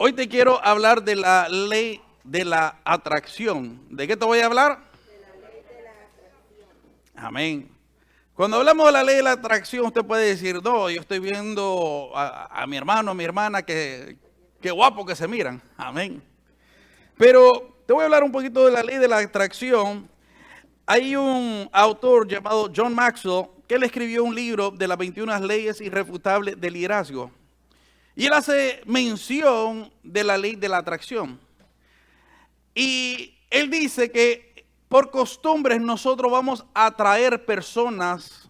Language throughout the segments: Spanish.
Hoy te quiero hablar de la ley de la atracción. ¿De qué te voy a hablar? De la ley de la atracción. Amén. Cuando hablamos de la ley de la atracción, usted puede decir, no, yo estoy viendo a mi hermano, a mi hermana, que guapo que se miran. Amén. Pero te voy a hablar un poquito de la ley de la atracción. Hay un autor llamado John Maxwell que él escribió un libro de las 21 leyes irrefutables del liderazgo. Y él hace mención de la ley de la atracción. Y él dice que por costumbres nosotros vamos a atraer personas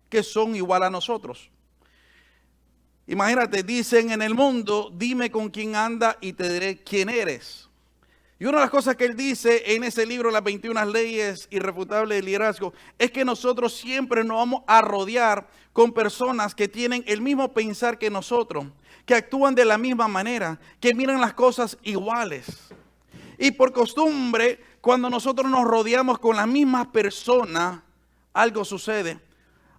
que son igual a nosotros. Imagínate, dicen en el mundo, dime con quién anda y te diré quién eres. Y una de las cosas que él dice en ese libro, las 21 leyes irrefutables del liderazgo, es que nosotros siempre nos vamos a rodear con personas que tienen el mismo pensar que nosotros, que actúan de la misma manera, que miran las cosas iguales. Y por costumbre, cuando nosotros nos rodeamos con las mismas personas, algo sucede.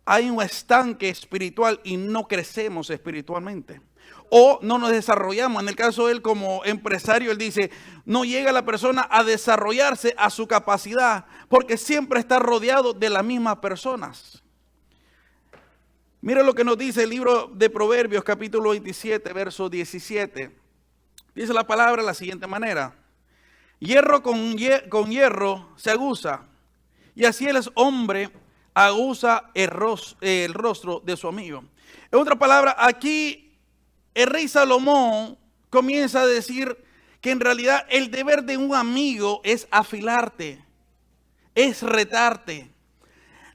Hay un estanque espiritual y no crecemos espiritualmente. O no nos desarrollamos. En el caso de él como empresario, él dice, no llega la persona a desarrollarse a su capacidad porque siempre está rodeado de las mismas personas. Mira lo que nos dice el libro de Proverbios, capítulo 27, verso 17. Dice la palabra de la siguiente manera. Hierro con hierro se aguza, y así el hombre aguza el rostro de su amigo. En otra palabra, aquí el rey Salomón comienza a decir que en realidad el deber de un amigo es afilarte, es retarte.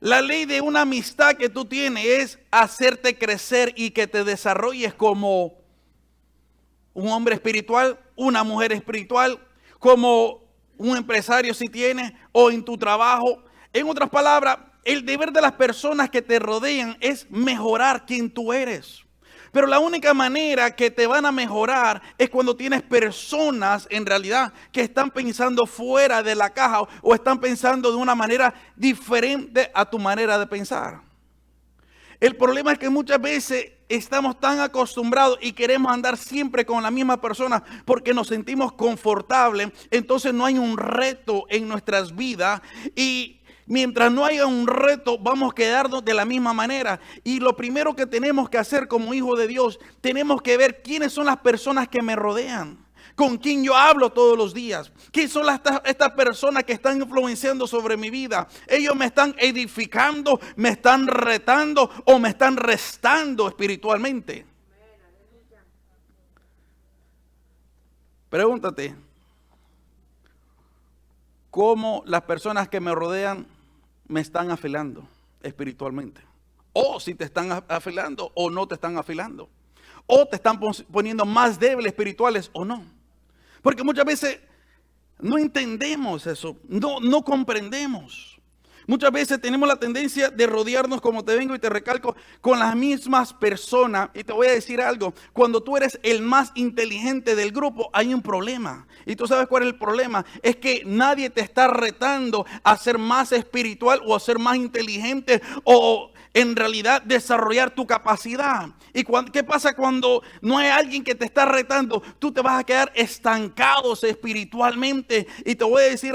La ley de una amistad que tú tienes es hacerte crecer y que te desarrolles como un hombre espiritual, una mujer espiritual, como un empresario si tienes, o en tu trabajo. En otras palabras, el deber de las personas que te rodean es mejorar quien tú eres. Pero la única manera que te van a mejorar es cuando tienes personas en realidad que están pensando fuera de la caja o están pensando de una manera diferente a tu manera de pensar. El problema es que muchas veces estamos tan acostumbrados y queremos andar siempre con la misma persona porque nos sentimos confortables. Entonces no hay un reto en nuestras vidas y mientras no haya un reto vamos a quedarnos de la misma manera. Y lo primero que tenemos que hacer como hijo de Dios, tenemos que ver quiénes son las personas que me rodean. Con quien yo hablo todos los días. ¿Quién son estas personas que están influenciando sobre mi vida? Ellos me están edificando, me están retando o me están restando espiritualmente. Pregúntate, ¿cómo las personas que me rodean me están afilando espiritualmente? O si te están afilando o no te están afilando. O te están poniendo más débiles espirituales o no. Porque muchas veces no entendemos eso, no comprendemos. Muchas veces tenemos la tendencia de rodearnos, como te vengo y te recalco, con las mismas personas. Y te voy a decir algo, cuando tú eres el más inteligente del grupo, hay un problema. Y tú sabes cuál es el problema, es que nadie te está retando a ser más espiritual o a ser más inteligente o en realidad desarrollar tu capacidad. ¿Y qué pasa cuando no hay alguien que te está retando? Tú te vas a quedar estancados espiritualmente. Y te voy a decir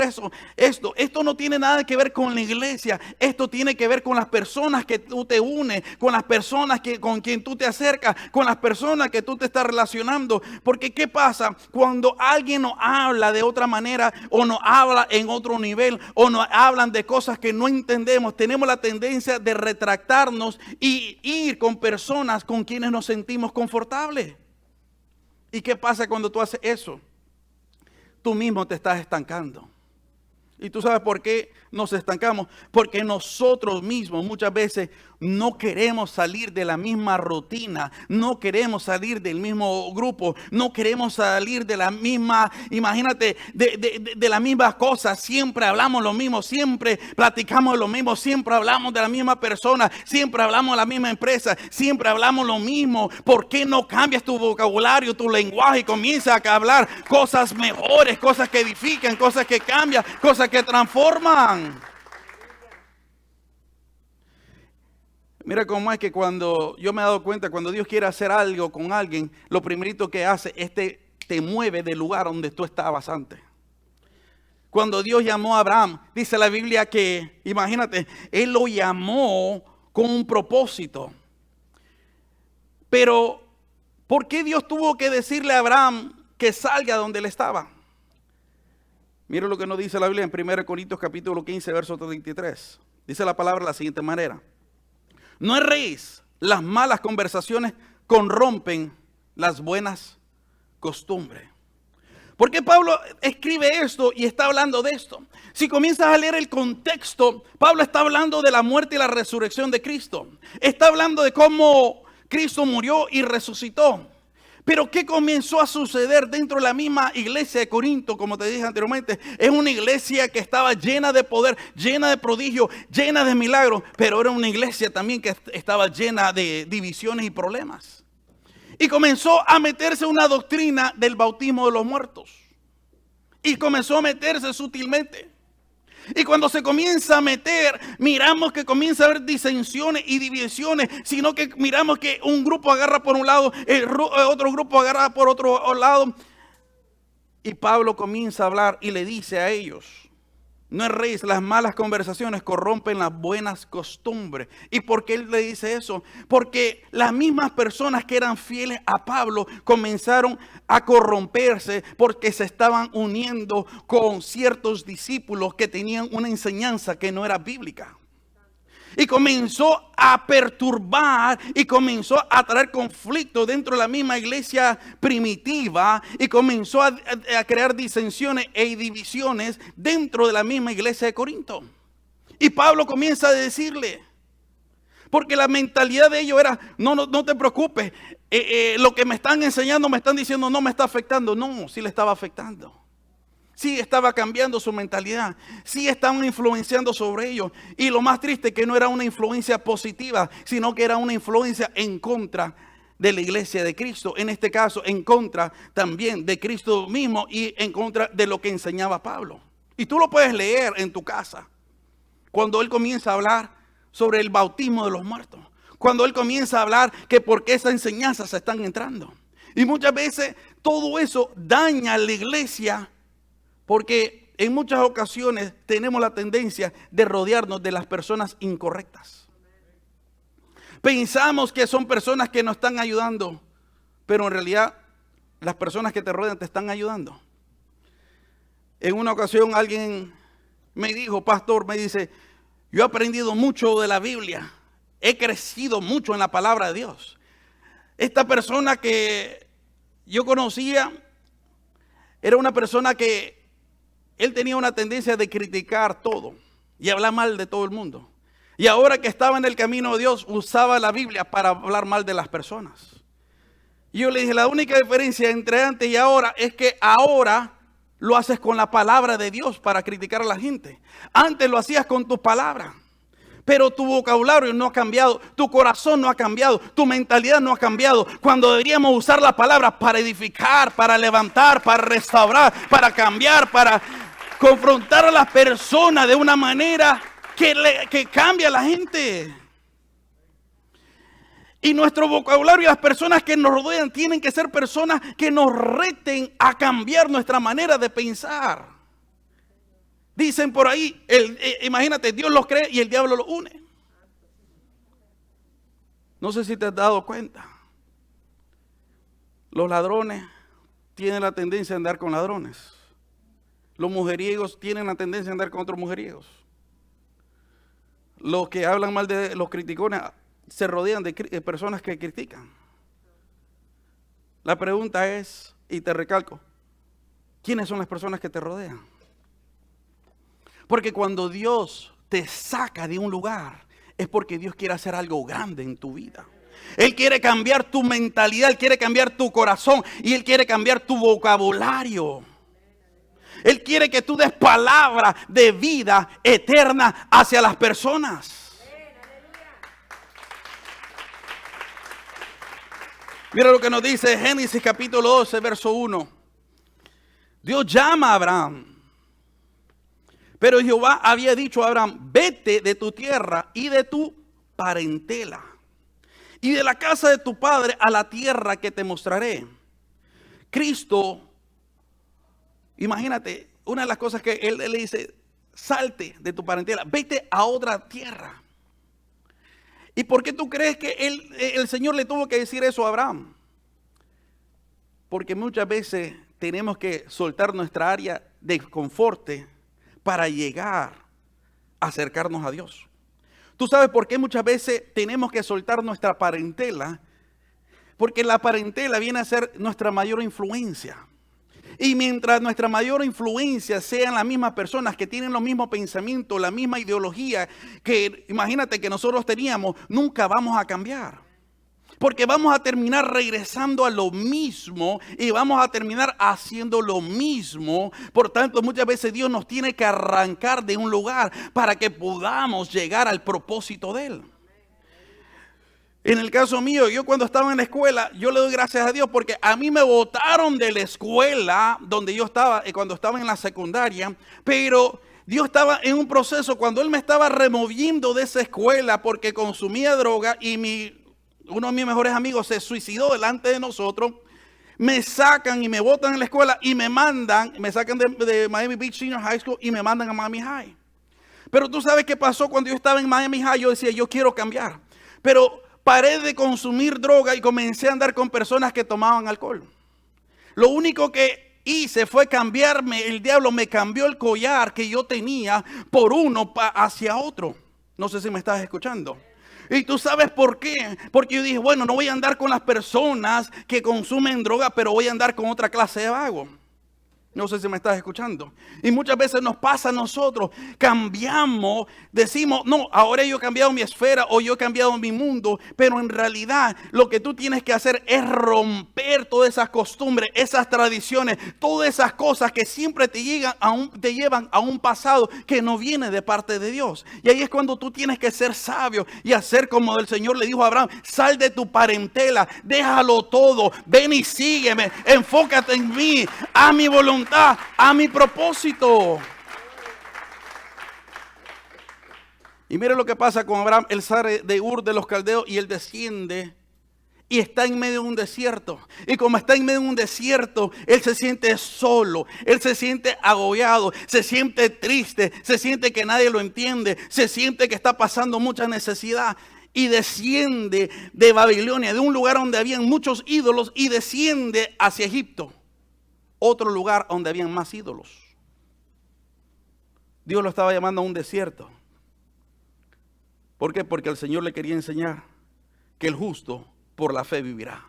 esto no tiene nada que ver con la iglesia. Esto tiene que ver con las personas que tú te unes, con las personas con quien tú te acercas, con las personas que tú te estás relacionando. Porque ¿qué pasa cuando alguien nos habla de otra manera o nos habla en otro nivel o nos hablan de cosas que no entendemos? Tenemos la tendencia de retractarnos y ir con personas con quienes nos sentimos confortables. ¿Y qué pasa cuando tú haces eso? Tú mismo te estás estancando. ¿Y tú sabes por qué nos estancamos? Porque nosotros mismos muchas veces no queremos salir de la misma rutina, no queremos salir del mismo grupo, no queremos salir de la misma, imagínate, de la misma cosa. Siempre hablamos lo mismo, siempre platicamos lo mismo, siempre hablamos de la misma persona, siempre hablamos de la misma empresa, siempre hablamos lo mismo. ¿Por qué no cambias tu vocabulario, tu lenguaje y comienzas a hablar cosas mejores, cosas que edifican, cosas que cambian, cosas que transforman? Mira cómo es que cuando yo me he dado cuenta, cuando Dios quiere hacer algo con alguien, lo primerito que hace es te te mueve del lugar donde tú estabas antes. Cuando Dios llamó a Abraham, dice la Biblia que, imagínate, Él lo llamó con un propósito. Pero, ¿por qué Dios tuvo que decirle a Abraham que salga donde él estaba? Mira lo que nos dice la Biblia en 1 Corintios capítulo 15, verso 33. Dice la palabra de la siguiente manera: no erréis, las malas conversaciones corrompen las buenas costumbres. ¿Por qué Pablo escribe esto y está hablando de esto? Si comienzas a leer el contexto, Pablo está hablando de la muerte y la resurrección de Cristo. Está hablando de cómo Cristo murió y resucitó. Pero ¿qué comenzó a suceder dentro de la misma iglesia de Corinto? Como te dije anteriormente, es una iglesia que estaba llena de poder, llena de prodigios, llena de milagros, pero era una iglesia también que estaba llena de divisiones y problemas. Y comenzó a meterse una doctrina del bautismo de los muertos. Y comenzó a meterse sutilmente. Y cuando se comienza a meter, miramos que comienza a haber disensiones y divisiones, sino que miramos que un grupo agarra por un lado, otro grupo agarra por otro lado. Y Pablo comienza a hablar y le dice a ellos: no erréis, las malas conversaciones corrompen las buenas costumbres. ¿Y por qué él le dice eso? Porque las mismas personas que eran fieles a Pablo comenzaron a corromperse porque se estaban uniendo con ciertos discípulos que tenían una enseñanza que no era bíblica. Y comenzó a perturbar y comenzó a traer conflicto dentro de la misma iglesia primitiva. Y comenzó a crear disensiones e divisiones dentro de la misma iglesia de Corinto. Y Pablo comienza a decirle, porque la mentalidad de ellos era: no te preocupes, lo que me están enseñando, me están diciendo, no me está afectando. No, sí le estaba afectando. Sí estaba cambiando su mentalidad. Sí estaban influenciando sobre ellos. Y lo más triste es que no era una influencia positiva, sino que era una influencia en contra de la iglesia de Cristo. En este caso, en contra también de Cristo mismo y en contra de lo que enseñaba Pablo. Y tú lo puedes leer en tu casa. Cuando él comienza a hablar sobre el bautismo de los muertos. Cuando él comienza a hablar que por qué esas enseñanzas se están entrando. Y muchas veces todo eso daña a la iglesia. Porque en muchas ocasiones tenemos la tendencia de rodearnos de las personas incorrectas. Pensamos que son personas que nos están ayudando, pero en realidad las personas que te rodean te están ayudando. En una ocasión alguien me dijo, pastor, me dice, yo he aprendido mucho de la Biblia, he crecido mucho en la palabra de Dios. Esta persona que yo conocía era una persona que él tenía una tendencia de criticar todo y hablar mal de todo el mundo. Y ahora que estaba en el camino de Dios, usaba la Biblia para hablar mal de las personas. Y yo le dije, la única diferencia entre antes y ahora es que ahora lo haces con la palabra de Dios para criticar a la gente. Antes lo hacías con tus palabras. Pero tu vocabulario no ha cambiado, tu corazón no ha cambiado, tu mentalidad no ha cambiado. Cuando deberíamos usar la palabra para edificar, para levantar, para restaurar, para cambiar, para confrontar a las personas de una manera que cambie a la gente. Y nuestro vocabulario y las personas que nos rodean tienen que ser personas que nos reten a cambiar nuestra manera de pensar. Dicen por ahí, imagínate, Dios los cree y el diablo los une. No sé si te has dado cuenta. Los ladrones tienen la tendencia a andar con ladrones. Los mujeriegos tienen la tendencia a andar con otros mujeriegos. Los que hablan mal de los criticones se rodean de personas que critican. La pregunta es, y te recalco, ¿quiénes son las personas que te rodean? Porque cuando Dios te saca de un lugar, es porque Dios quiere hacer algo grande en tu vida. Él quiere cambiar tu mentalidad, Él quiere cambiar tu corazón y Él quiere cambiar tu vocabulario. Él quiere que tú des palabra de vida eterna hacia las personas. Mira lo que nos dice Génesis capítulo 12, verso 1. Dios llama a Abraham. Pero Jehová había dicho a Abraham, vete de tu tierra y de tu parentela y de la casa de tu padre a la tierra que te mostraré. Cristo, imagínate, una de las cosas que él le dice, salte de tu parentela, vete a otra tierra. ¿Y por qué tú crees que el Señor le tuvo que decir eso a Abraham? Porque muchas veces tenemos que soltar nuestra área de confort para llegar a acercarnos a Dios. ¿Tú sabes por qué muchas veces tenemos que soltar nuestra parentela? Porque la parentela viene a ser nuestra mayor influencia. Y mientras nuestra mayor influencia sean las mismas personas que tienen los mismos pensamientos, la misma ideología que imagínate que nosotros teníamos, nunca vamos a cambiar. Porque vamos a terminar regresando a lo mismo y vamos a terminar haciendo lo mismo. Por tanto, muchas veces Dios nos tiene que arrancar de un lugar para que podamos llegar al propósito de Él. En el caso mío, yo cuando estaba en la escuela, yo le doy gracias a Dios porque a mí me botaron de la escuela donde yo estaba, cuando estaba en la secundaria, pero Dios estaba en un proceso cuando Él me estaba removiendo de esa escuela porque consumía droga y uno de mis mejores amigos se suicidó delante de nosotros. Me sacan y me botan en la escuela y me sacan de Miami Beach Senior High School y me mandan a Miami High. Pero tú sabes qué pasó cuando yo estaba en Miami High. Yo decía, yo quiero cambiar. Pero paré de consumir droga y comencé a andar con personas que tomaban alcohol. Lo único que hice fue cambiarme, el diablo me cambió el collar que yo tenía por uno hacia otro. No sé si me estás escuchando. Y tú sabes por qué. Porque yo dije, bueno, no voy a andar con las personas que consumen droga, pero voy a andar con otra clase de vago. No sé si me estás escuchando. Y muchas veces nos pasa a nosotros. Cambiamos, decimos, no, ahora yo he cambiado mi esfera o yo he cambiado mi mundo. Pero en realidad lo que tú tienes que hacer es romper todas esas costumbres, esas tradiciones, todas esas cosas que siempre te llevan a un pasado que no viene de parte de Dios. Y ahí es cuando tú tienes que ser sabio y hacer como el Señor le dijo a Abraham, sal de tu parentela, déjalo todo, ven y sígueme, enfócate en mí, a mi voluntad, a mi propósito. Y mire lo que pasa con Abraham. Él sale de Ur de los Caldeos y él desciende y está en medio de un desierto. Y como está en medio de un desierto, él se siente solo, él se siente agobiado, se siente triste, se siente que nadie lo entiende, se siente que está pasando mucha necesidad. Y desciende de Babilonia, de un lugar donde habían muchos ídolos, y desciende hacia Egipto, otro lugar donde habían más ídolos. Dios lo estaba llamando a un desierto. ¿Por qué? Porque el Señor le quería enseñar que el justo por la fe vivirá.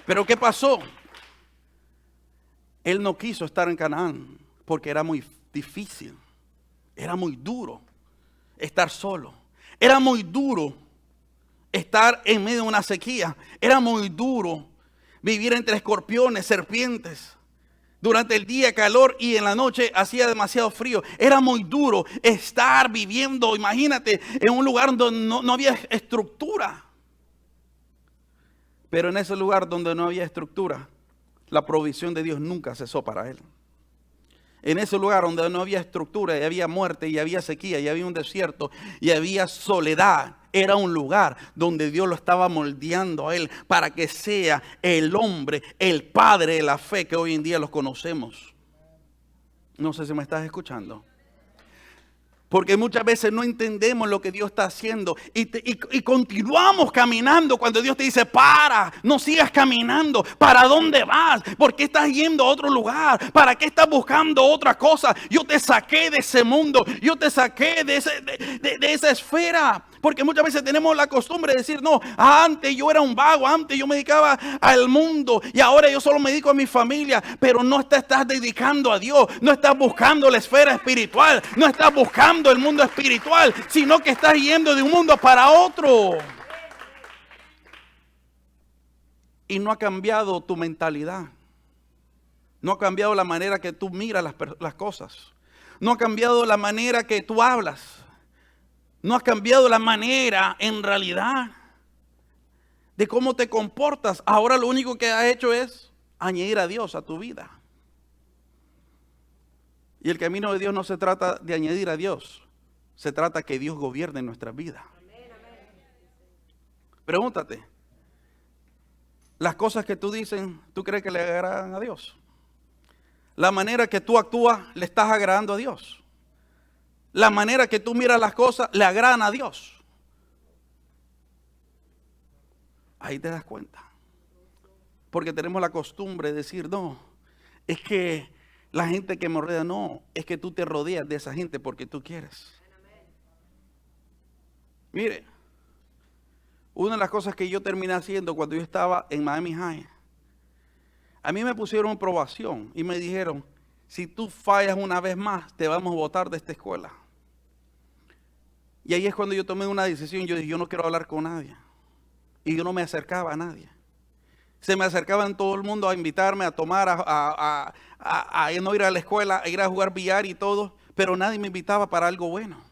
Pero ¿qué pasó? Él no quiso estar en Canaán porque era muy difícil, era muy duro estar solo, era muy duro estar en medio de una sequía, era muy duro vivir entre escorpiones, serpientes. Durante el día calor y en la noche hacía demasiado frío. Era muy duro estar viviendo, imagínate, en un lugar donde no había estructura. Pero en ese lugar donde no había estructura, la provisión de Dios nunca cesó para él. En ese lugar donde no había estructura y había muerte y había sequía y había un desierto y había soledad, era un lugar donde Dios lo estaba moldeando a él para que sea el hombre, el padre de la fe que hoy en día los conocemos. No sé si me estás escuchando. Porque muchas veces no entendemos lo que Dios está haciendo y continuamos caminando cuando Dios te dice, para, no sigas caminando. ¿Para dónde vas? ¿Por qué estás yendo a otro lugar? ¿Para qué estás buscando otra cosa? Yo te saqué de ese mundo, yo te saqué de esa esfera. Porque muchas veces tenemos la costumbre de decir, no, antes yo era un vago, antes yo me dedicaba al mundo y ahora yo solo me dedico a mi familia. Pero no te estás dedicando a Dios, no estás buscando la esfera espiritual, no estás buscando el mundo espiritual, sino que estás yendo de un mundo para otro. Y no ha cambiado tu mentalidad, no ha cambiado la manera que tú miras las cosas, no ha cambiado la manera que tú hablas. No has cambiado la manera en realidad de cómo te comportas. Ahora lo único que has hecho es añadir a Dios a tu vida. Y el camino de Dios no se trata de añadir a Dios. Se trata que Dios gobierne nuestra vida. Pregúntate, las cosas que tú dices, ¿tú crees que le agradan a Dios? La manera que tú actúas, le estás agradando a Dios. La manera que tú miras las cosas, le agradan a Dios. Ahí te das cuenta. Porque tenemos la costumbre de decir, no, es que la gente que me rodea, no, es que tú te rodeas de esa gente porque tú quieres. Mire, una de las cosas que yo terminé haciendo cuando yo estaba en Miami High, a mí me pusieron probación y me dijeron, si tú fallas una vez más, te vamos a botar de esta escuela. Y ahí es cuando yo tomé una decisión, yo dije, yo no quiero hablar con nadie. Y yo no me acercaba a nadie. Se me acercaban todo el mundo a invitarme a tomar, a no ir a la escuela, a ir a jugar billar y todo, pero nadie me invitaba para algo bueno.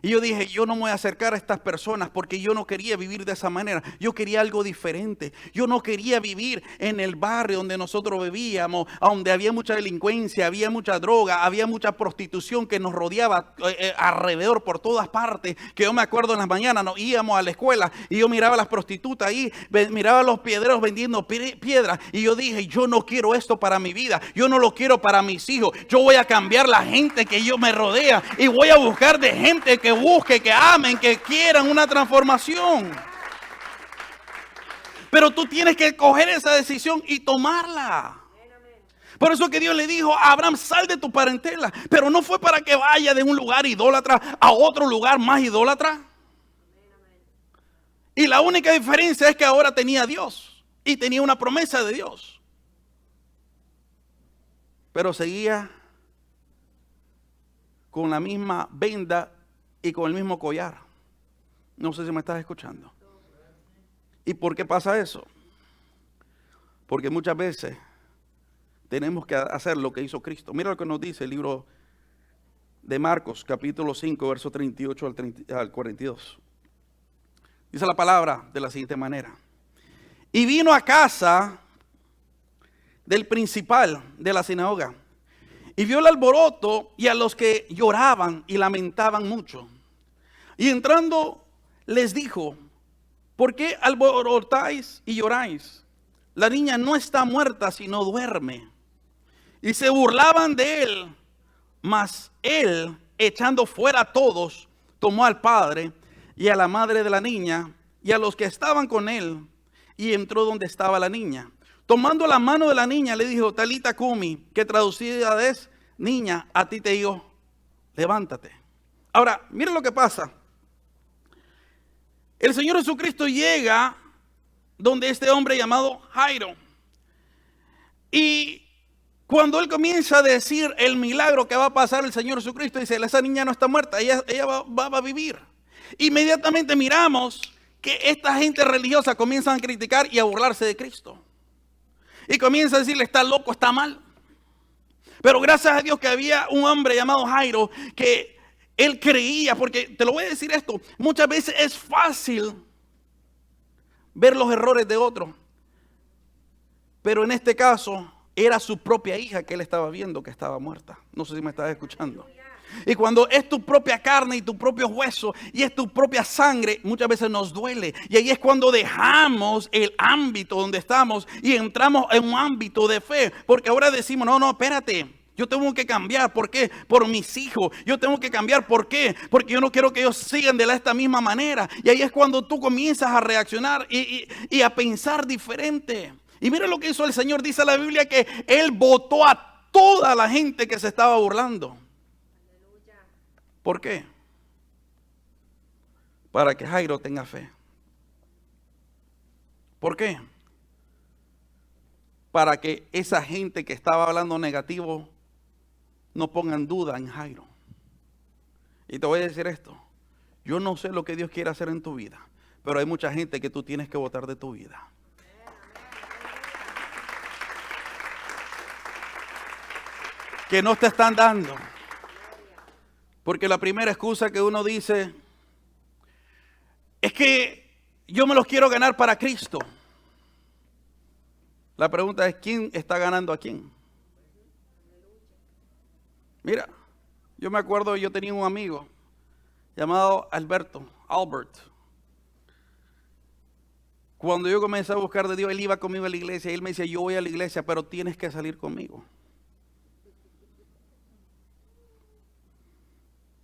Y yo dije, yo no me voy a acercar a estas personas porque yo no quería vivir de esa manera. Yo quería algo diferente. Yo no quería vivir en el barrio donde nosotros vivíamos, donde había mucha delincuencia, había mucha droga, había mucha prostitución que nos rodeaba alrededor por todas partes. Que yo me acuerdo en las mañanas, nos íbamos a la escuela y yo miraba a las prostitutas ahí, miraba a los piedreros vendiendo piedras. Y yo dije, yo no quiero esto para mi vida. Yo no lo quiero para mis hijos. Yo voy a cambiar la gente que yo me rodea y voy a buscar de gente que busque, que amen, que quieran una transformación. Pero tú tienes que coger esa decisión y tomarla. Por eso que Dios le dijo a Abraham, sal de tu parentela. Pero no fue para que vaya de un lugar idólatra a otro lugar más idólatra. Y la única diferencia es que ahora tenía a Dios y tenía una promesa de Dios. Pero seguía con la misma venda y con el mismo collar. No sé si me estás escuchando. ¿Y por qué pasa eso? Porque muchas veces tenemos que hacer lo que hizo Cristo. Mira lo que nos dice el libro de Marcos, capítulo 5, verso 38 al 42. Dice la palabra de la siguiente manera. Y vino a casa del principal de la sinagoga y vio el alboroto y a los que lloraban y lamentaban mucho. Y entrando les dijo, ¿por qué alborotáis y lloráis? La niña no está muerta, sino duerme. Y se burlaban de él, mas él, echando fuera a todos, tomó al padre y a la madre de la niña y a los que estaban con él y entró donde estaba la niña. Tomando la mano de la niña le dijo, Talita Kumi, que traducida es, niña, a ti te digo, levántate. Ahora, miren lo que pasa. El Señor Jesucristo llega donde este hombre llamado Jairo. Y cuando él comienza a decir el milagro que va a pasar, el Señor Jesucristo dice, esa niña no está muerta, ella va a vivir. Inmediatamente miramos que esta gente religiosa comienza a criticar y a burlarse de Cristo. Y comienza a decirle, está loco, está mal. Pero gracias a Dios que había un hombre llamado Jairo que él creía, porque te lo voy a decir esto, muchas veces es fácil ver los errores de otros. Pero en este caso era su propia hija que él estaba viendo que estaba muerta. No sé si me estás escuchando. Y cuando es tu propia carne y tu propio hueso y es tu propia sangre, muchas veces nos duele. Y ahí es cuando dejamos el ámbito donde estamos y entramos en un ámbito de fe. Porque ahora decimos, no, espérate. Yo tengo que cambiar. ¿Por qué? Por mis hijos. Yo tengo que cambiar. ¿Por qué? Porque yo no quiero que ellos sigan de esta misma manera. Y ahí es cuando tú comienzas a reaccionar y a pensar diferente. Y mira lo que hizo el Señor. Dice la Biblia que Él botó a toda la gente que se estaba burlando. ¿Por qué? Para que Jairo tenga fe. ¿Por qué? Para que esa gente que estaba hablando negativo no pongan duda en Jairo. Y te voy a decir esto. Yo no sé lo que Dios quiere hacer en tu vida, pero hay mucha gente que tú tienes que botar de tu vida. Que no te están dando. Porque la primera excusa que uno dice es que yo me los quiero ganar para Cristo. La pregunta es, ¿quién está ganando a quién? Mira, yo me acuerdo, yo tenía un amigo llamado Albert. Cuando yo comencé a buscar de Dios, él iba conmigo a la iglesia y él me decía, yo voy a la iglesia, pero tienes que salir conmigo.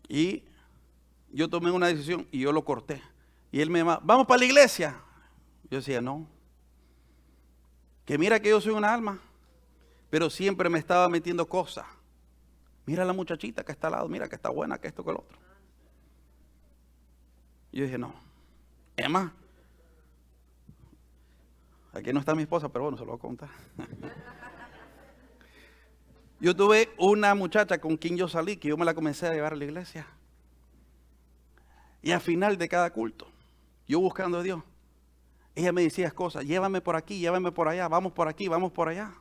Y yo tomé una decisión y yo lo corté. Y él me llamaba, vamos para la iglesia. Yo decía, no. Que mira que yo soy un alma, pero siempre me estaba metiendo cosas. Mira la muchachita que está al lado, mira que está buena, que esto, que lo otro. Yo dije, no. Emma, aquí no está mi esposa, pero bueno, se lo voy a contar. Yo tuve una muchacha con quien yo salí, que yo me la comencé a llevar a la iglesia. Y al final de cada culto, yo buscando a Dios, ella me decía cosas, llévame por aquí, llévame por allá, vamos por aquí, vamos por allá.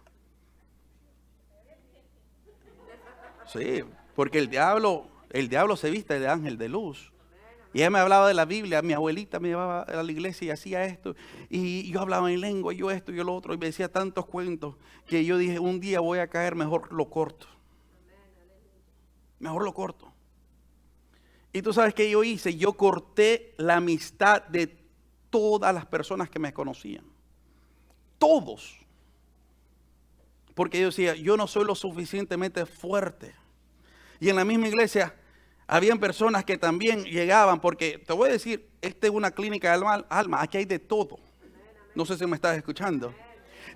Sí, porque el diablo se viste de ángel de luz. Y ella me hablaba de la Biblia, mi abuelita me llevaba a la iglesia y hacía esto. Y yo hablaba en lengua, yo esto, yo lo otro. Y me decía tantos cuentos que yo dije, un día voy a caer, mejor lo corto. Mejor lo corto. Y tú sabes qué yo hice, yo corté la amistad de todas las personas que me conocían. Todos. Porque yo decía, yo no soy lo suficientemente fuerte. Y en la misma iglesia habían personas que también llegaban, porque te voy a decir, esta es una clínica del alma, aquí hay de todo. No sé si me estás escuchando.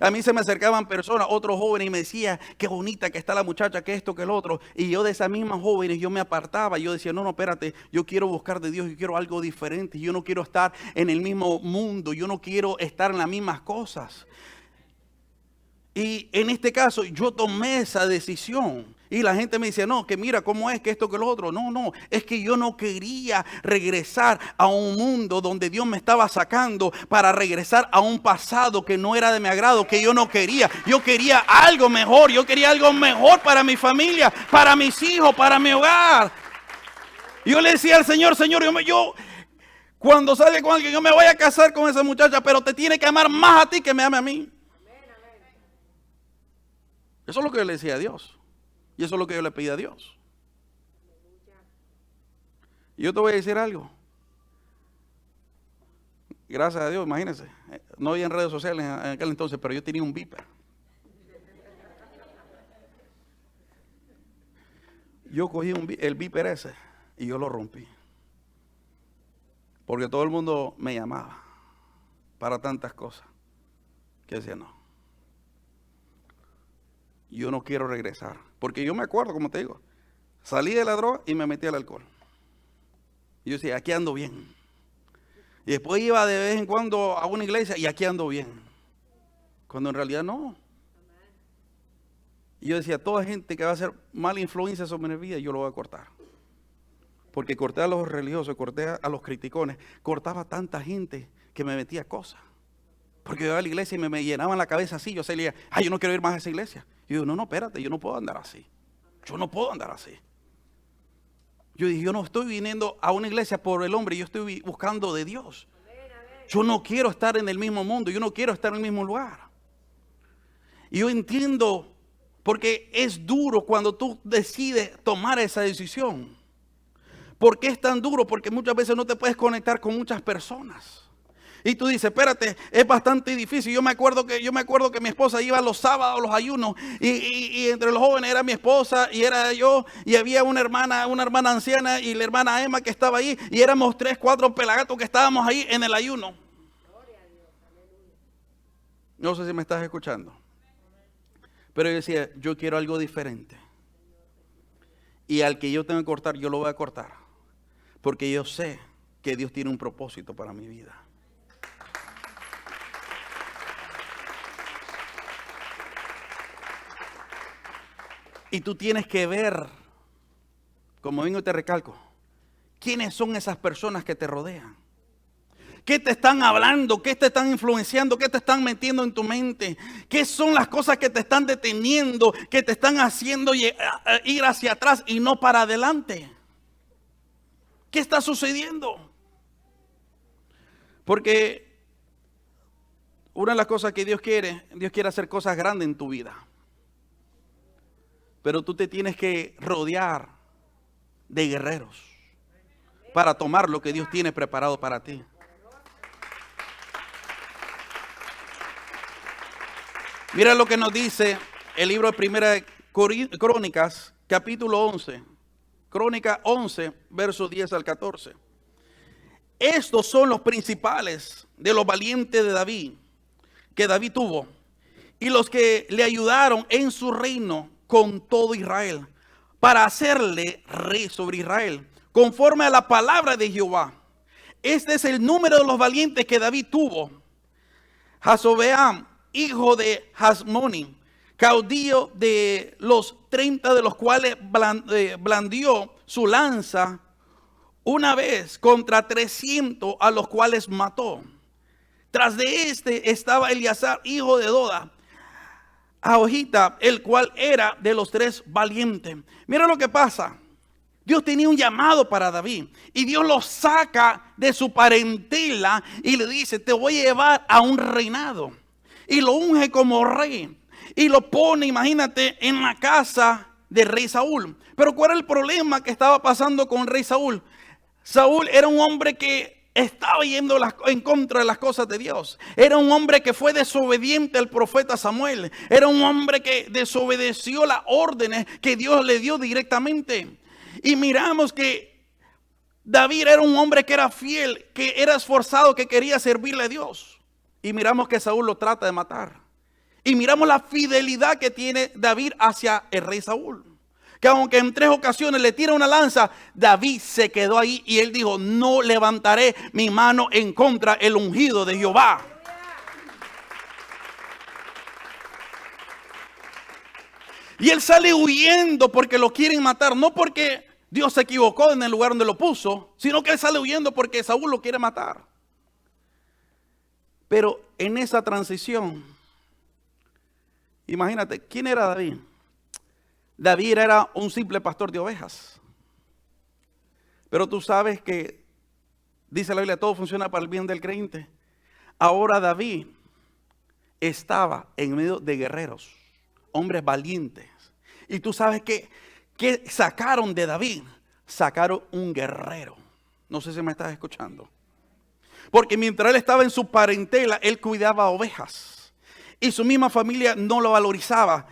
A mí se me acercaban personas, otros jóvenes, y me decían, qué bonita que está la muchacha, que esto, que el otro. Y yo de esas mismas jóvenes, yo me apartaba. Yo decía, no, espérate, yo quiero buscar de Dios, yo quiero algo diferente. Yo no quiero estar en el mismo mundo, yo no quiero estar en las mismas cosas. Y en este caso, yo tomé esa decisión. Y la gente me dice, no, que mira cómo es, que esto, que lo otro. No, es que yo no quería regresar a un mundo donde Dios me estaba sacando para regresar a un pasado que no era de mi agrado, que yo no quería. Yo quería algo mejor, yo quería algo mejor para mi familia, para mis hijos, para mi hogar. Yo le decía al Señor, yo cuando salga con alguien, yo me voy a casar con esa muchacha, pero te tiene que amar más a ti que me ame a mí. Eso es lo que yo le decía a Dios. Y eso es lo que yo le pedí a Dios. Y yo te voy a decir algo. Gracias a Dios, imagínense. No había en redes sociales en aquel entonces, pero yo tenía un Viper. Yo cogí el Viper ese y yo lo rompí. Porque todo el mundo me llamaba para tantas cosas. Que decía, no. Yo no quiero regresar. Porque yo me acuerdo, como te digo, salí de la droga y me metí al alcohol. Y yo decía, aquí ando bien. Y después iba de vez en cuando a una iglesia y aquí ando bien. Cuando en realidad no. Y yo decía, toda gente que va a hacer mala influencia sobre mi vida, yo lo voy a cortar. Porque corté a los religiosos, corté a los criticones, cortaba a tanta gente que me metía cosas. Porque yo iba a la iglesia y me llenaban la cabeza así. Yo salía, yo no quiero ir más a esa iglesia. Y yo digo, no, espérate, yo no puedo andar así. Yo no puedo andar así. Yo dije, yo no estoy viniendo a una iglesia por el hombre, yo estoy buscando de Dios. Yo no quiero estar en el mismo mundo, yo no quiero estar en el mismo lugar. Y yo entiendo, porque es duro cuando tú decides tomar esa decisión. ¿Por qué es tan duro? Porque muchas veces no te puedes conectar con muchas personas. Y tú dices, espérate, es bastante difícil. Yo me acuerdo que mi esposa iba los sábados a los ayunos y entre los jóvenes era mi esposa y era yo y había una hermana anciana y la hermana Emma que estaba ahí y éramos 3, 4 pelagatos que estábamos ahí en el ayuno. No sé si me estás escuchando. Pero yo decía, yo quiero algo diferente. Y al que yo tengo que cortar, yo lo voy a cortar. Porque yo sé que Dios tiene un propósito para mi vida. Y tú tienes que ver, como vengo y te recalco, quiénes son esas personas que te rodean. ¿Qué te están hablando? ¿Qué te están influenciando? ¿Qué te están metiendo en tu mente? ¿Qué son las cosas que te están deteniendo? Que te están haciendo ir hacia atrás y no para adelante. ¿Qué está sucediendo? Porque una de las cosas que Dios quiere hacer cosas grandes en tu vida. Pero tú te tienes que rodear de guerreros para tomar lo que Dios tiene preparado para ti. Mira lo que nos dice el libro de Primera de Crónicas, capítulo 11. Crónica 11, versos 10 al 14. Estos son los principales de los valientes de David, que David tuvo, y los que le ayudaron en su reino con todo Israel, para hacerle rey sobre Israel, conforme a la palabra de Jehová. Este es el número de los valientes que David tuvo. Jasobeam, hijo de Hasmoni, caudillo de los 30, de los cuales blandió su lanza una vez contra 300, a los cuales mató. Tras de este estaba Eleazar, hijo de Doda, Ahojita, el cual era de los 3 valientes. Mira lo que pasa. Dios tenía un llamado para David y Dios lo saca de su parentela y le dice: te voy a llevar a un reinado. Y lo unge como rey y lo pone, imagínate, en la casa del rey Saúl. Pero ¿cuál era el problema que estaba pasando con el rey Saúl? Saúl era un hombre que estaba yendo en contra de las cosas de Dios. Era un hombre que fue desobediente al profeta Samuel. Era un hombre que desobedeció las órdenes que Dios le dio directamente. Y miramos que David era un hombre que era fiel, que era esforzado, que quería servirle a Dios. Y miramos que Saúl lo trata de matar. Y miramos la fidelidad que tiene David hacia el rey Saúl. Que aunque en 3 ocasiones le tira una lanza, David se quedó ahí y él dijo: no levantaré mi mano en contra del ungido de Jehová. Y él sale huyendo porque lo quieren matar, no porque Dios se equivocó en el lugar donde lo puso, sino que él sale huyendo porque Saúl lo quiere matar. Pero en esa transición, imagínate, ¿quién era David? David era un simple pastor de ovejas. Pero tú sabes que, dice la Biblia, todo funciona para el bien del creyente. Ahora David estaba en medio de guerreros, hombres valientes. Y tú sabes que sacaron de David, sacaron un guerrero. No sé si me estás escuchando. Porque mientras él estaba en su parentela, él cuidaba ovejas. Y su misma familia no lo valorizaba.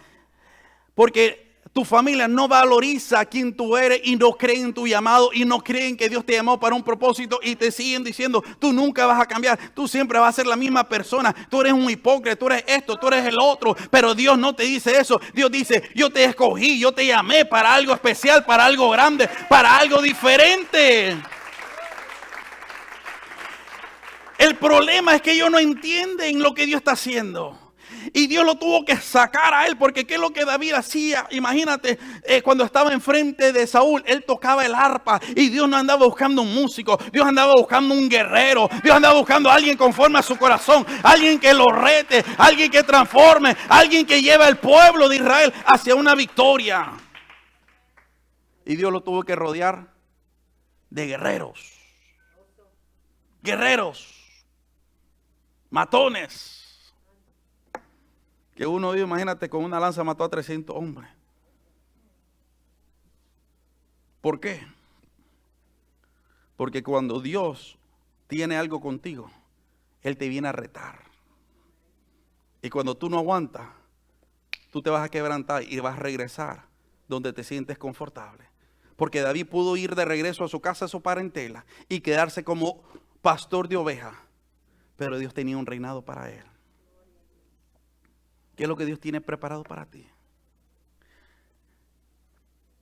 Porque tu familia no valoriza a quien tú eres y no creen en tu llamado y no creen que Dios te llamó para un propósito y te siguen diciendo: tú nunca vas a cambiar, tú siempre vas a ser la misma persona, tú eres un hipócrita, tú eres esto, tú eres el otro. Pero Dios no te dice eso. Dios dice: yo te escogí, yo te llamé para algo especial, para algo grande, para algo diferente. El problema es que ellos no entienden lo que Dios está haciendo. Y Dios lo tuvo que sacar a él, porque ¿qué es lo que David hacía? Imagínate, cuando estaba enfrente de Saúl, él tocaba el arpa y Dios no andaba buscando un músico, Dios andaba buscando un guerrero, Dios andaba buscando a alguien conforme a su corazón, alguien que lo rete, alguien que transforme, alguien que lleve al pueblo de Israel hacia una victoria. Y Dios lo tuvo que rodear de guerreros, matones. Que uno, imagínate, con una lanza mató a 300 hombres. ¿Por qué? Porque cuando Dios tiene algo contigo, Él te viene a retar. Y cuando tú no aguantas, tú te vas a quebrantar y vas a regresar donde te sientes confortable. Porque David pudo ir de regreso a su casa, a su parentela, y quedarse como pastor de ovejas. Pero Dios tenía un reinado para él. ¿Qué es lo que Dios tiene preparado para ti?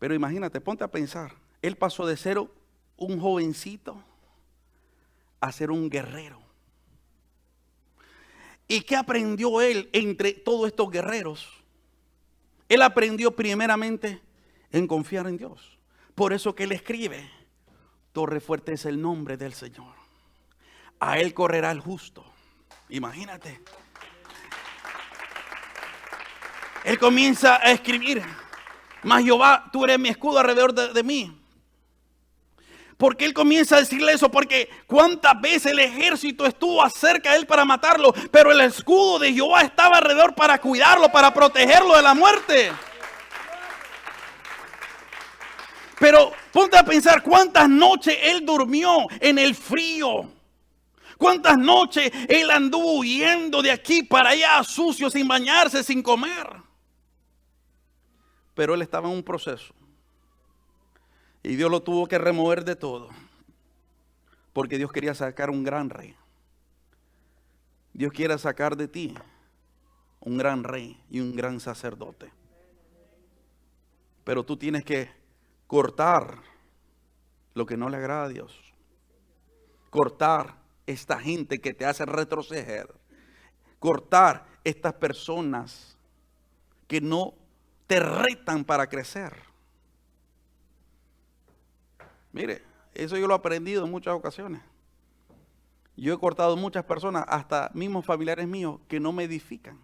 Pero imagínate, ponte a pensar. Él pasó de ser un jovencito a ser un guerrero. ¿Y qué aprendió él entre todos estos guerreros? Él aprendió primeramente en confiar en Dios. Por eso que él escribe: torre fuerte es el nombre del Señor. A él correrá el justo. Imagínate. Él comienza a escribir: mas Jehová, tú eres mi escudo alrededor de mí. ¿Por qué él comienza a decirle eso? Porque cuántas veces el ejército estuvo acerca de él para matarlo, pero el escudo de Jehová estaba alrededor para cuidarlo, para protegerlo de la muerte. Pero ponte a pensar cuántas noches él durmió en el frío. ¿Cuántas noches él anduvo huyendo de aquí para allá, sucio, sin bañarse, sin comer? Pero él estaba en un proceso. Y Dios lo tuvo que remover de todo. Porque Dios quería sacar un gran rey. Dios quiere sacar de ti un gran rey y un gran sacerdote. Pero tú tienes que cortar lo que no le agrada a Dios. Cortar esta gente que te hace retroceder. Cortar estas personas que no te retan para crecer. Mire, eso yo lo he aprendido en muchas ocasiones. Yo he cortado muchas personas, hasta mismos familiares míos, que no me edifican.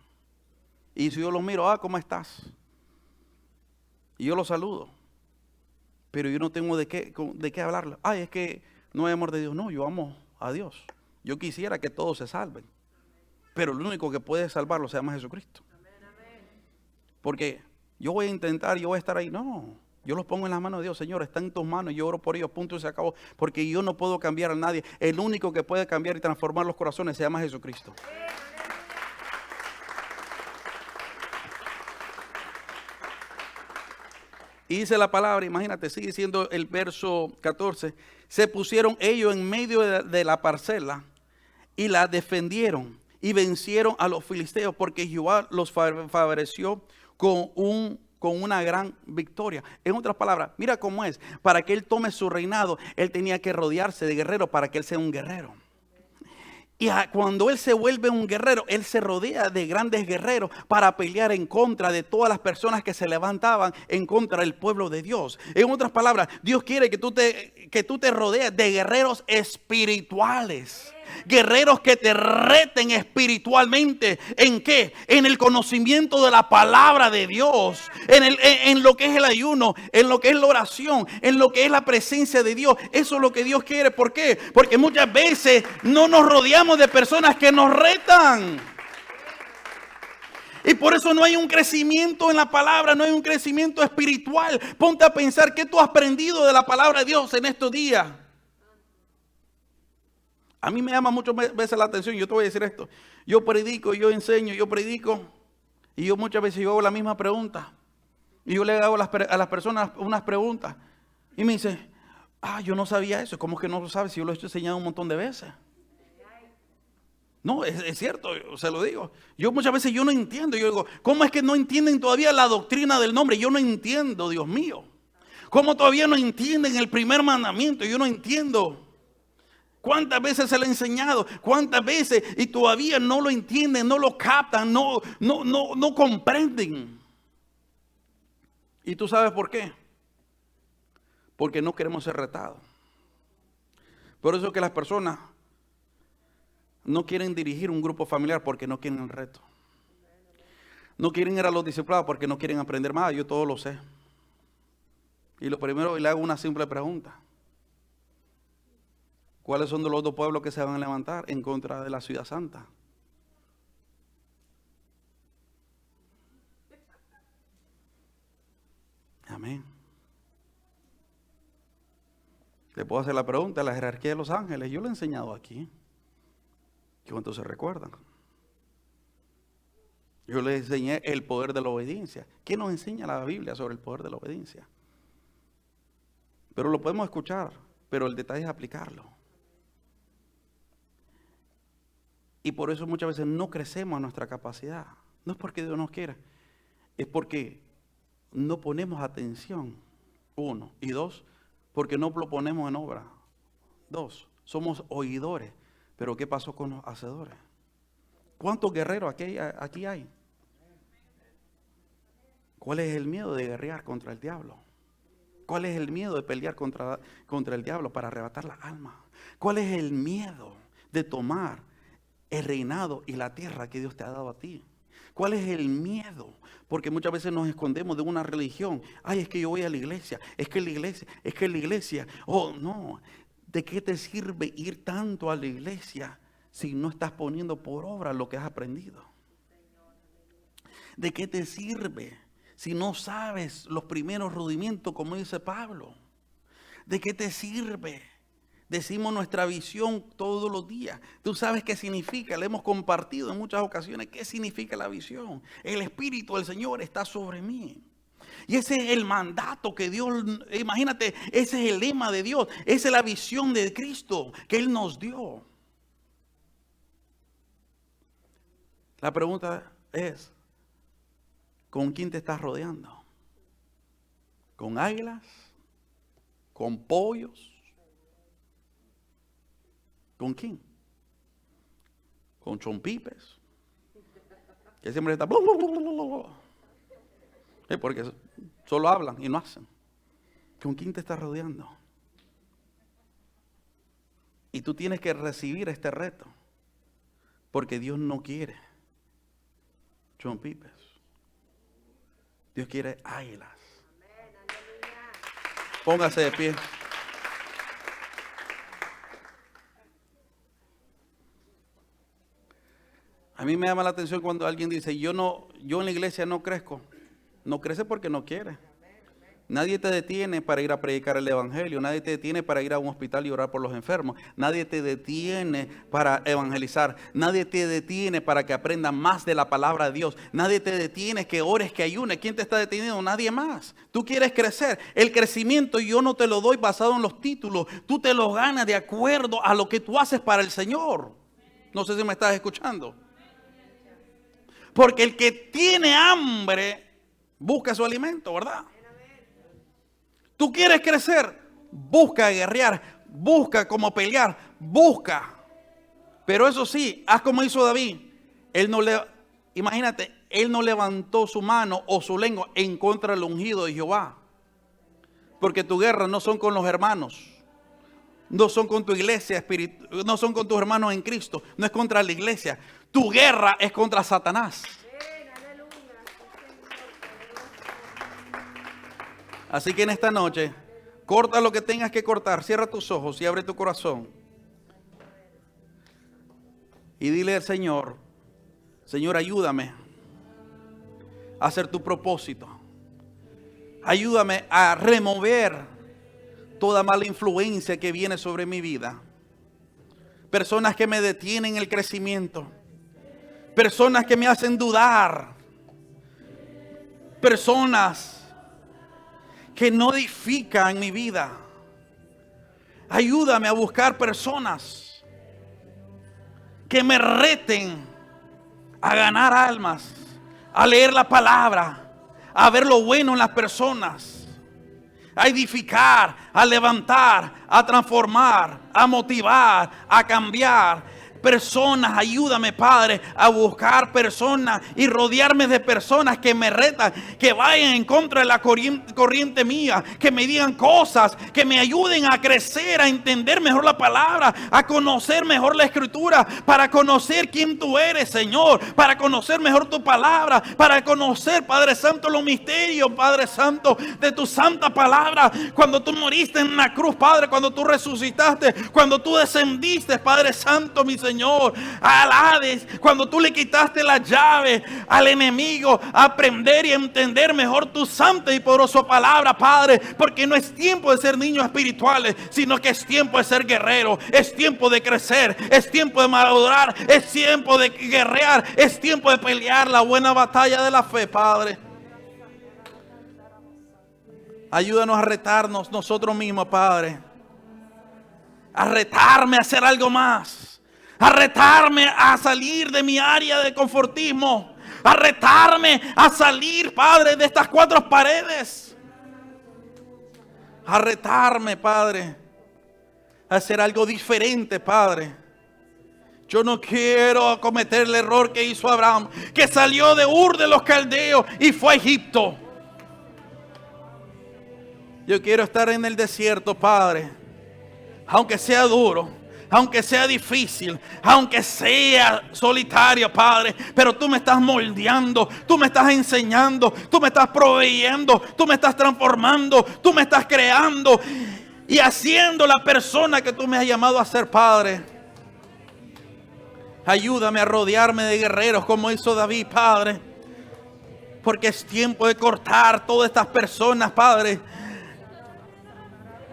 Y si yo los miro, ¿cómo estás? Y yo los saludo. Pero yo no tengo de qué hablarle. Es que no hay amor de Dios. No, yo amo a Dios. Yo quisiera que todos se salven. Pero el único que puede salvarlo se llama Jesucristo. Porque yo voy a intentar, yo voy a estar ahí. No, yo los pongo en las manos de Dios. Señor, está en tus manos. Yo oro por ellos, punto y se acabó. Porque yo no puedo cambiar a nadie. El único que puede cambiar y transformar los corazones se llama Jesucristo. Y dice la palabra, imagínate, sigue diciendo el verso 14. Se pusieron ellos en medio de la parcela y la defendieron y vencieron a los filisteos, porque Jehová los favoreció con una gran victoria. En otras palabras, mira cómo es. Para que él tome su reinado, él tenía que rodearse de guerreros para que él sea un guerrero. Y cuando él se vuelve un guerrero, él se rodea de grandes guerreros para pelear en contra de todas las personas que se levantaban en contra del pueblo de Dios. En otras palabras, Dios quiere que tú te rodees de guerreros espirituales. Guerreros que te reten espiritualmente. ¿En qué? En el conocimiento de la palabra de Dios. En lo que es el ayuno. En lo que es la oración. En lo que es la presencia de Dios. Eso es lo que Dios quiere. ¿Por qué? Porque muchas veces no nos rodeamos de personas que nos retan. Y por eso no hay un crecimiento en la palabra. No hay un crecimiento espiritual. Ponte a pensar qué tú has aprendido de la palabra de Dios en estos días. A mí me llama muchas veces la atención. Yo te voy a decir esto. Yo predico, yo enseño, yo predico. Y yo muchas veces yo hago la misma pregunta. Y yo le hago a las personas unas preguntas. Y me dice, yo no sabía eso. ¿Cómo es que no lo sabes si yo lo he enseñado un montón de veces? No, es cierto, se lo digo. Yo muchas veces yo no entiendo. Yo digo, ¿cómo es que no entienden todavía la doctrina del nombre? Yo no entiendo, Dios mío. ¿Cómo todavía no entienden el primer mandamiento? Yo no entiendo. ¿Cuántas veces se le ha enseñado? ¿Cuántas veces? Y todavía no lo entienden, no lo captan, no comprenden. ¿Y tú sabes por qué? Porque no queremos ser retados. Por eso es que las personas no quieren dirigir un grupo familiar porque no quieren el reto. No quieren ir a los discipulados porque no quieren aprender más. Yo todo lo sé. Y lo primero, le hago una simple pregunta. ¿Cuáles son los dos pueblos que se van a levantar en contra de la ciudad santa? Amén. Le puedo hacer la pregunta, la jerarquía de los ángeles. Yo lo he enseñado aquí. ¿Cuántos se recuerdan? Yo les enseñé el poder de la obediencia. ¿Qué nos enseña la Biblia sobre el poder de la obediencia? Pero lo podemos escuchar, pero el detalle es aplicarlo. Y por eso muchas veces no crecemos a nuestra capacidad. No es porque Dios nos quiera, es porque no ponemos atención, 1. Y 2, porque no lo ponemos en obra. 2, somos oidores. Pero ¿qué pasó con los hacedores? ¿Cuántos guerreros aquí hay? ¿Cuál es el miedo de guerrear contra el diablo? ¿Cuál es el miedo de pelear contra el diablo para arrebatar la alma? ¿Cuál es el miedo de tomar el reinado y la tierra que Dios te ha dado a ti? ¿Cuál es el miedo? Porque muchas veces nos escondemos de una religión. Es que yo voy a la iglesia, es que la iglesia. Oh, no. ¿De qué te sirve ir tanto a la iglesia si no estás poniendo por obra lo que has aprendido? ¿De qué te sirve si no sabes los primeros rudimentos, como dice Pablo? ¿De qué te sirve Decimos nuestra visión todos los días. Tú sabes qué significa. Le hemos compartido en muchas ocasiones qué significa la visión. El Espíritu del Señor está sobre mí. Y ese es el mandato que Dios, imagínate, ese es el lema de Dios. Esa es la visión de Cristo que Él nos dio. La pregunta es, ¿con quién te estás rodeando? ¿Con águilas? ¿Con pollos? ¿Con quién? ¿Con chompipes? Que siempre está... porque solo hablan y no hacen. ¿Con quién te estás rodeando? Y tú tienes que recibir este reto. Porque Dios no quiere chompipes. Dios quiere águilas. Póngase de pie. A mí me llama la atención cuando alguien dice, yo en la iglesia no crezco. No crece porque no quiere. Nadie te detiene para ir a predicar el evangelio. Nadie te detiene para ir a un hospital y orar por los enfermos. Nadie te detiene para evangelizar. Nadie te detiene para que aprendas más de la palabra de Dios. Nadie te detiene que ores, que ayunes. ¿Quién te está deteniendo? Nadie más. Tú quieres crecer. El crecimiento yo no te lo doy basado en los títulos. Tú te lo ganas de acuerdo a lo que tú haces para el Señor. No sé si me estás escuchando. Porque el que tiene hambre busca su alimento, ¿verdad? Tú quieres crecer, busca guerrear, busca cómo pelear, busca. Pero eso sí, haz como hizo David. Imagínate, él no levantó su mano o su lengua en contra del ungido de Jehová. Porque tu guerra no son con los hermanos, no son con tu iglesia espiritual, no son con tus hermanos en Cristo, no es contra la iglesia. Tu guerra es contra Satanás. Así que en esta noche, corta lo que tengas que cortar, cierra tus ojos y abre tu corazón. Y dile al Señor, Señor, ayúdame a hacer tu propósito. Ayúdame a remover toda mala influencia que viene sobre mi vida. Personas que me detienen el crecimiento. Personas que me hacen dudar. Personas que no edifican mi vida. Ayúdame a buscar personas que me reten a ganar almas, a leer la palabra, a ver lo bueno en las personas, a edificar, a levantar, a transformar, a motivar, a cambiar. Personas, ayúdame, Padre, a buscar personas y rodearme de personas que me retan, que vayan en contra de la corriente mía, que me digan cosas, que me ayuden a crecer, a entender mejor la palabra, a conocer mejor la escritura, para conocer quién tú eres, Señor, para conocer mejor tu palabra, para conocer, Padre Santo, los misterios, Padre Santo, de tu santa palabra. Cuando tú moriste en la cruz, Padre, cuando tú resucitaste, cuando tú descendiste, Padre Santo, mi Señor, al Hades, cuando tú le quitaste la llave al enemigo, a aprender y entender mejor tu santa y poderosa palabra, Padre, porque no es tiempo de ser niños espirituales, sino que es tiempo de ser guerreros, es tiempo de crecer, es tiempo de madurar, es tiempo de guerrear, es tiempo de pelear la buena batalla de la fe, Padre. Ayúdanos a retarnos nosotros mismos, Padre, a retarme a hacer algo más, a retarme a salir de mi área de confortismo, a retarme a salir, Padre, de estas cuatro paredes, a retarme, Padre, a hacer algo diferente, Padre. Yo no quiero cometer el error que hizo Abraham, que salió de Ur de los Caldeos y fue a Egipto. Yo quiero estar en el desierto, Padre, aunque sea duro, aunque sea difícil, aunque sea solitario, Padre, pero tú me estás moldeando, tú me estás enseñando, tú me estás proveyendo, tú me estás transformando, tú me estás creando y haciendo la persona que tú me has llamado a ser, Padre. Ayúdame a rodearme de guerreros como hizo David, Padre, porque es tiempo de cortar todas estas personas, Padre,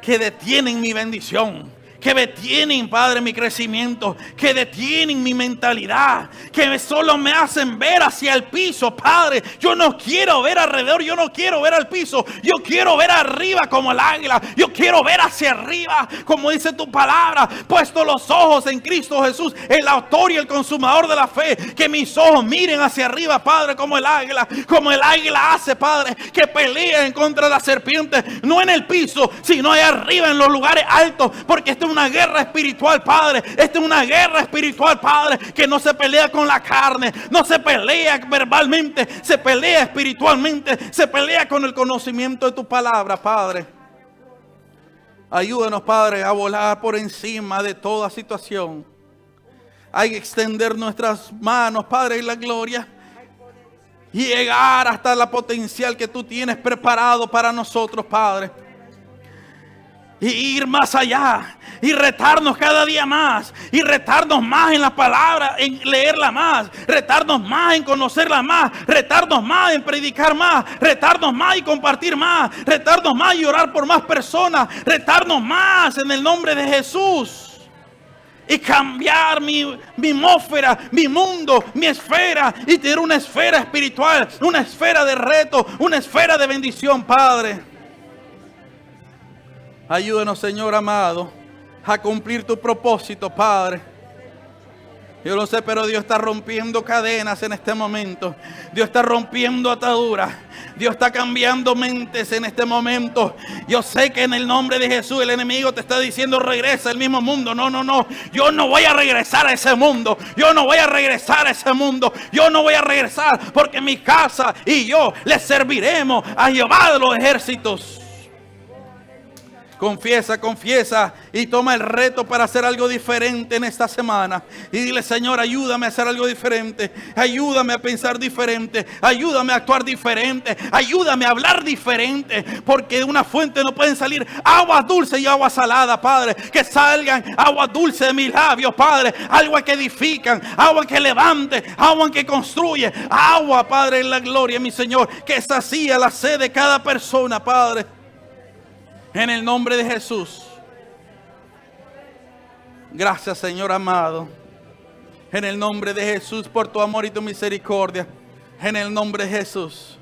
que detienen mi bendición, que detienen, Padre, mi crecimiento, que detienen mi mentalidad, que solo me hacen ver hacia el piso, Padre. Yo no quiero ver alrededor, yo no quiero ver al piso, yo quiero ver arriba como el águila, yo quiero ver hacia arriba, como dice tu palabra, puesto los ojos en Cristo Jesús, el autor y el consumador de la fe, que mis ojos miren hacia arriba, Padre, como el águila hace, Padre, que pelea en contra de la serpiente, no en el piso, sino allá arriba en los lugares altos, porque esta es una guerra espiritual, Padre. Esta es una guerra espiritual, Padre, que no se pelea con la carne, no se pelea verbalmente, se pelea espiritualmente, se pelea con el conocimiento de tu palabra, Padre. Ayúdanos, Padre, a volar por encima de toda situación, a extender nuestras manos, Padre, en la gloria, y llegar hasta la potencial que tú tienes preparado para nosotros, Padre. Y ir más allá, y retarnos cada día más, y retarnos más en la palabra, en leerla más, retarnos más en conocerla más, retarnos más en predicar más, retarnos más y compartir más, retarnos más y orar por más personas, retarnos más en el nombre de Jesús. Y cambiar mi atmósfera, mi mundo, mi esfera, y tener una esfera espiritual, una esfera de reto, una esfera de bendición, Padre. Ayúdanos, Señor amado, a cumplir tu propósito, Padre. Yo lo sé, pero Dios está rompiendo cadenas en este momento. Dios está rompiendo ataduras. Dios está cambiando mentes en este momento. Yo sé que en el nombre de Jesús el enemigo te está diciendo regresa al mismo mundo. No, no, no. Yo no voy a regresar a ese mundo. Yo no voy a regresar a ese mundo. Yo no voy a regresar, porque mi casa y yo le serviremos a Jehová de los ejércitos. Confiesa, confiesa y toma el reto para hacer algo diferente en esta semana. Y dile: Señor, ayúdame a hacer algo diferente. Ayúdame a pensar diferente. Ayúdame a actuar diferente. Ayúdame a hablar diferente. Porque de una fuente no pueden salir agua dulce y agua salada, Padre. Que salgan agua dulce de mis labios, Padre. Agua que edifican, agua que levante, agua que construye. Agua, Padre, en la gloria, mi Señor, que sacía la sed de cada persona, Padre. En el nombre de Jesús. Gracias, Señor amado. En el nombre de Jesús, por tu amor y tu misericordia. En el nombre de Jesús.